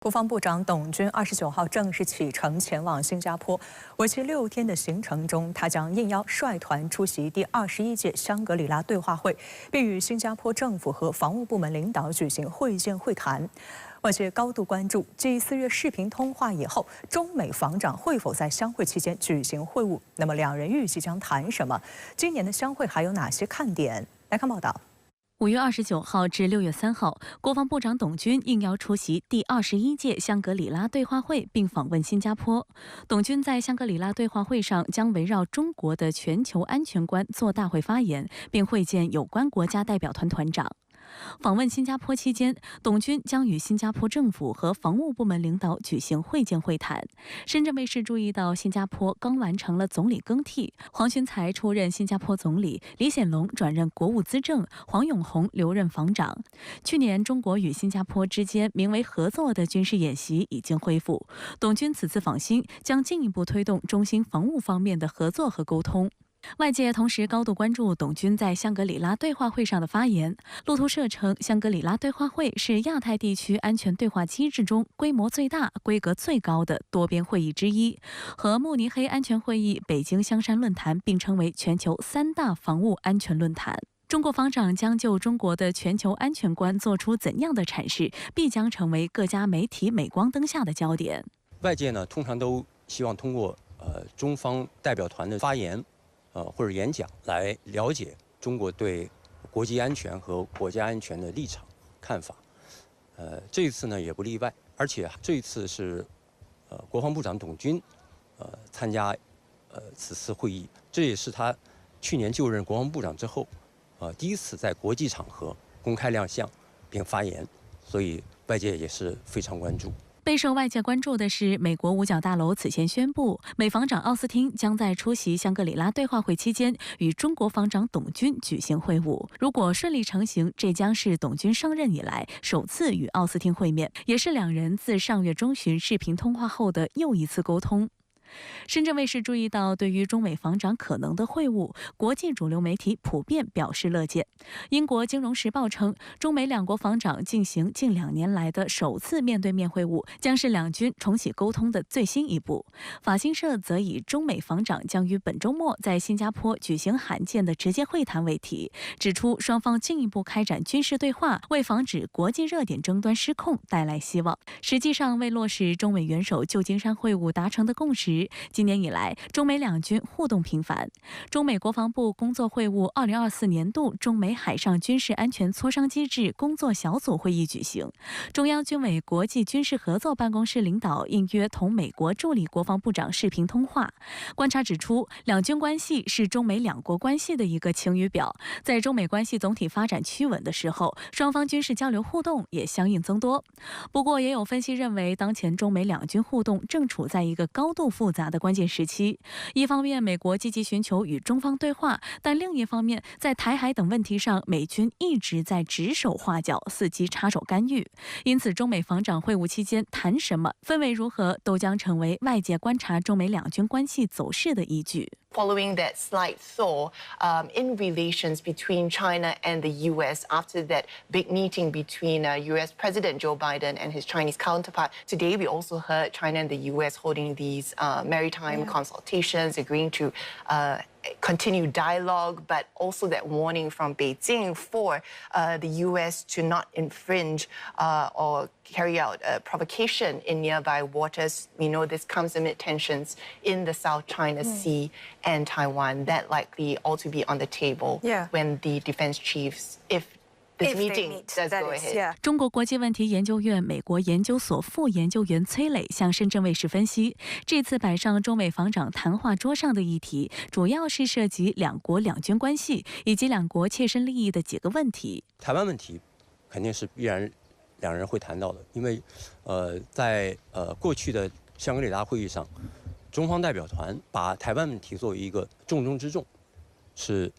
国防部长董军29号正式启程前往新加坡，为期6天的行程中，他将应邀率团出席第21届香格里拉对话会，并与新加坡政府和防务部门领导举行会见会谈。外界高度关注，继4月视频通话以后，中美防长会否在相会期间举行会晤？那么两人预计将谈什么？今年的相会还有哪些看点？来看报道。5月29号至6月3号，国防部长董军应邀出席第21届香格里拉对话会，并访问新加坡。董军在香格里拉对话会上将围绕中国的全球安全观做大会发言，并会见有关国家代表团团长。访问新加坡期间，董军将与新加坡政府和防务部门领导举行会见会谈。深圳卫视注意到，新加坡刚完成了总理更替，黄循财出任新加坡总理，李显龙转任国务资政，黄永红留任防长。去年，中国与新加坡之间名为合作的军事演习已经恢复。董军此次访新将进一步推动中新防务方面的合作和沟通。外界同时高度关注董军在香格里拉对话会上的发言。路透社称，香格里拉对话会是亚太地区安全对话机制中规模最大、规格最高的多边会议之一，和慕尼黑安全会议、北京香山论坛并称为全球3大防务安全论坛。中国防长将就中国的全球安全观做出怎样的阐释，必将成为各家媒体镁光灯下的焦点。外界呢，通常都希望通过中方代表团的发言或者演讲来了解中国对国际安全和国家安全的立场看法。这一次呢也不例外，而且这一次是国防部长董军参加此次会议，这也是他去年就任国防部长之后第一次在国际场合公开亮相并发言，所以外界也是非常关注。备受外界关注的是，美国五角大楼此前宣布，美防长奥斯汀将在出席香格里拉对话会期间与中国防长董军举行会晤。如果顺利成行，这将是董军上任以来首次与奥斯汀会面，也是两人自上月中旬视频通话后的又一次沟通。深圳卫视注意到，对于中美防长可能的会晤，国际主流媒体普遍表示乐见。英国《金融时报》称，中美两国防长进行近2年来的首次面对面会晤，将是两军重启沟通的最新一步。法新社则以中美防长将于本周末在新加坡举行罕见的直接会谈为题，指出双方进一步开展军事对话，为防止国际热点争端失控带来希望。实际上，为落实中美元首旧金山会晤达成的共识，今年以来，中美两军互动频繁。中美国防部工作会晤2024年度中美海上军事安全磋商机制工作小组会议举行，中央军委国际军事合作办公室领导应约同美国助理国防部长视频通话。观察指出，两军关系是中美两国关系的一个晴雨表，在中美关系总体发展趋稳的时候，双方军事交流互动也相应增多。不过，也有分析认为，当前中美两军互动正处在一个高度复杂的关键时期。一方面，美国积极寻求与中方对话，但另一方面，在台海等问题上，美军一直在指手画脚，伺机插手干预。因此，中美防长会晤期间谈什么、氛围如何，都将成为外界观察中美两军关系走势的依据。Following that slight thaw in relations between China and the U.S. after that big meeting between U.S. President Joe Biden and his Chinese counterpart, today we also heard China and the U.S. holding these maritime consultations, agreeing to continue dialogue, but also that warning from Beijing for the U.S. to not infringe or carry out a provocation in nearby waters. We know this comes amid tensions in the South China Sea and Taiwan. That likely all to be on the table when the defense chiefs, if this meeting does go ahead. 中国国际问题研究院美国研究所副研究员崔磊向深圳卫视分析，这次摆上中美防长谈话桌上的议题，主要是涉及两国两军关系以及两国切身利益的几个问题。台湾问题肯定是必然两人会谈到的，因为在过去的香格里拉会议上，中方代表团把台湾问题作为一个重中之重，是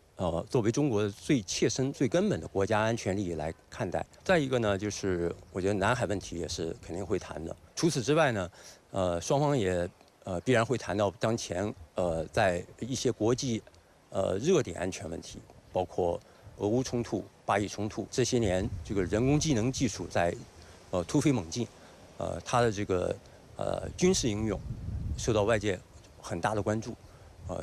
作为中国最切身、最根本的国家安全利益来看待。再一个呢，就是我觉得南海问题也是肯定会谈的。除此之外呢，双方也必然会谈到当前在一些国际热点安全问题，包括俄乌冲突、巴以冲突，这些年这个人工智能技术在突飞猛进，它的这个军事应用受到外界很大的关注。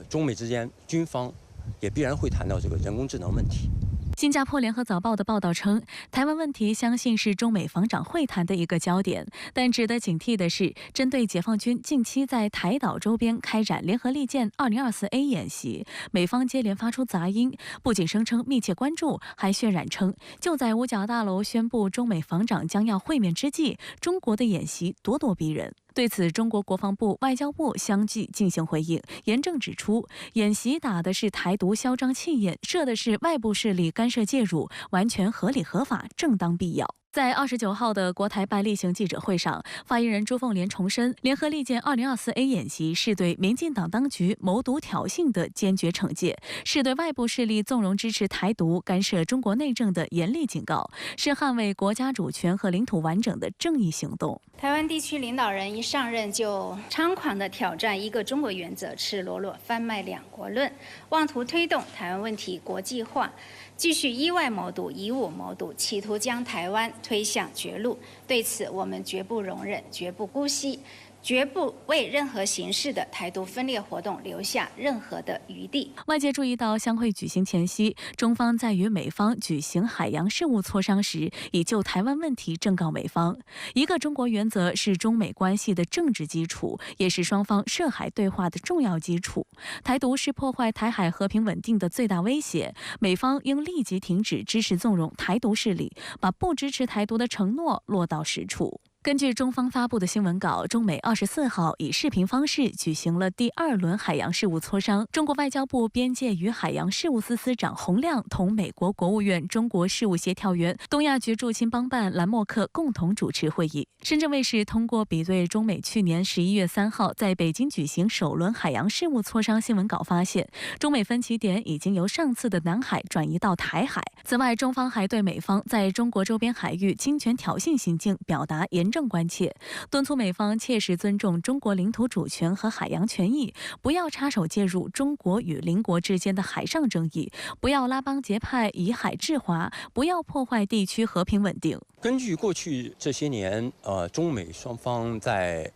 中美之间军方也必然会谈到这个人工智能问题。新加坡联合早报的报道称，台湾问题相信是中美防长会谈的一个焦点，但值得警惕的是，针对解放军近期在台岛周边开展联合利剑 2024A 演习，美方接连发出杂音，不仅声称密切关注，还渲染称就在五角大楼宣布中美防长将要会面之际，中国的演习咄咄逼人。对此，中国国防部、外交部相继进行回应，严正指出，演习打的是台独嚣张气焰，射的是外部势力干涉介入，完全合理合法、正当必要。在29号的国台办例行记者会上，发言人朱凤莲重申，联合利剑 2024A 演习是对民进党当局谋独挑衅的坚决惩戒，是对外部势力纵容支持台独、干涉中国内政的严厉警告，是捍卫国家主权和领土完整的正义行动。台湾地区领导人一上任就猖狂地挑战一个中国原则，赤裸裸贩卖两国论，妄图推动台湾问题国际化，继续以外谋独、以武谋独，企图将台湾推向绝路。对此，我们绝不容忍，绝不姑息，绝不为任何形式的台独分裂活动留下任何的余地。外界注意到，相会举行前夕，中方在与美方举行海洋事务磋商时，已就台湾问题正告美方，一个中国原则是中美关系的政治基础，也是双方涉海对话的重要基础。台独是破坏台海和平稳定的最大威胁，美方应立即停止支持纵容台独势力，把不支持台独的承诺落到实处。根据中方发布的新闻稿，中美24号以视频方式举行了第2轮海洋事务磋商。中国外交部边界与海洋事务司司长洪亮同美国国务院中国事务协调员、东亚局驻青帮办兰默克共同主持会议。深圳卫视通过比对中美去年11月3号在北京举行首轮海洋事务磋商新闻稿发现，中美分歧点已经由上次的南海转移到台海。此外，中方还对美方在中国周边海域侵权挑衅行径表达严正关切，敦促美方切实尊重中国领土主权和海洋权益，不要插手介入中国与邻国之间的海上争议，不要拉帮结派、以海制华，不要破坏地区和平稳定。根据过去这些年，中美双方在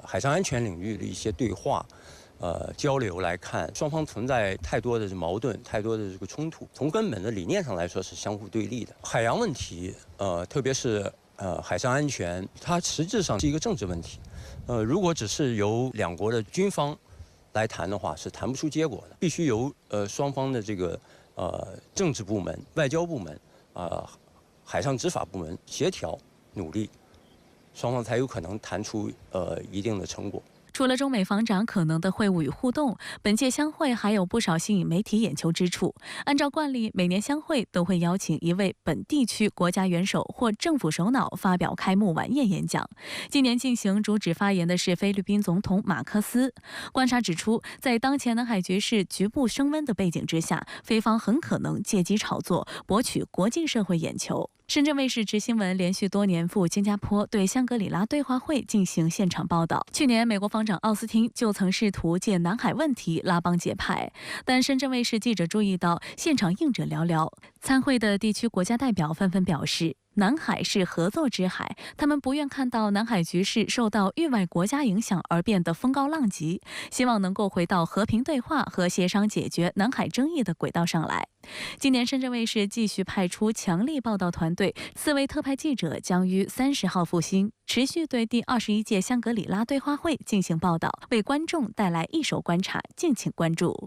海上安全领域的一些对话。交流来看，双方存在太多的矛盾，太多的这个冲突。从根本的理念上来说是相互对立的。海洋问题，特别是海上安全，它实质上是一个政治问题。如果只是由两国的军方来谈的话，是谈不出结果的。必须由双方的这个政治部门、外交部门、海上执法部门协调努力，双方才有可能谈出一定的成果。除了中美防长可能的会晤与互动，本届相会还有不少吸引媒体眼球之处。按照惯例，每年相会都会邀请一位本地区国家元首或政府首脑发表开幕晚宴演讲。今年进行主旨发言的是菲律宾总统马克思。观察指出，在当前南海局势局部升温的背景之下，菲方很可能借机炒作，博取国际社会眼球。深圳卫视直新闻连续多年赴新加坡对香格里拉对话会进行现场报道。去年，美国防长奥斯汀就曾试图借南海问题拉帮结派，但深圳卫视记者注意到，现场应者寥寥。参会的地区国家代表纷纷表示，南海是合作之海，他们不愿看到南海局势受到域外国家影响而变得风高浪急，希望能够回到和平对话和协商解决南海争议的轨道上来。今年深圳卫视继续派出强力报道团队，4位特派记者将于30号赴新，持续对第21届香格里拉对话会进行报道，为观众带来一手观察，敬请关注。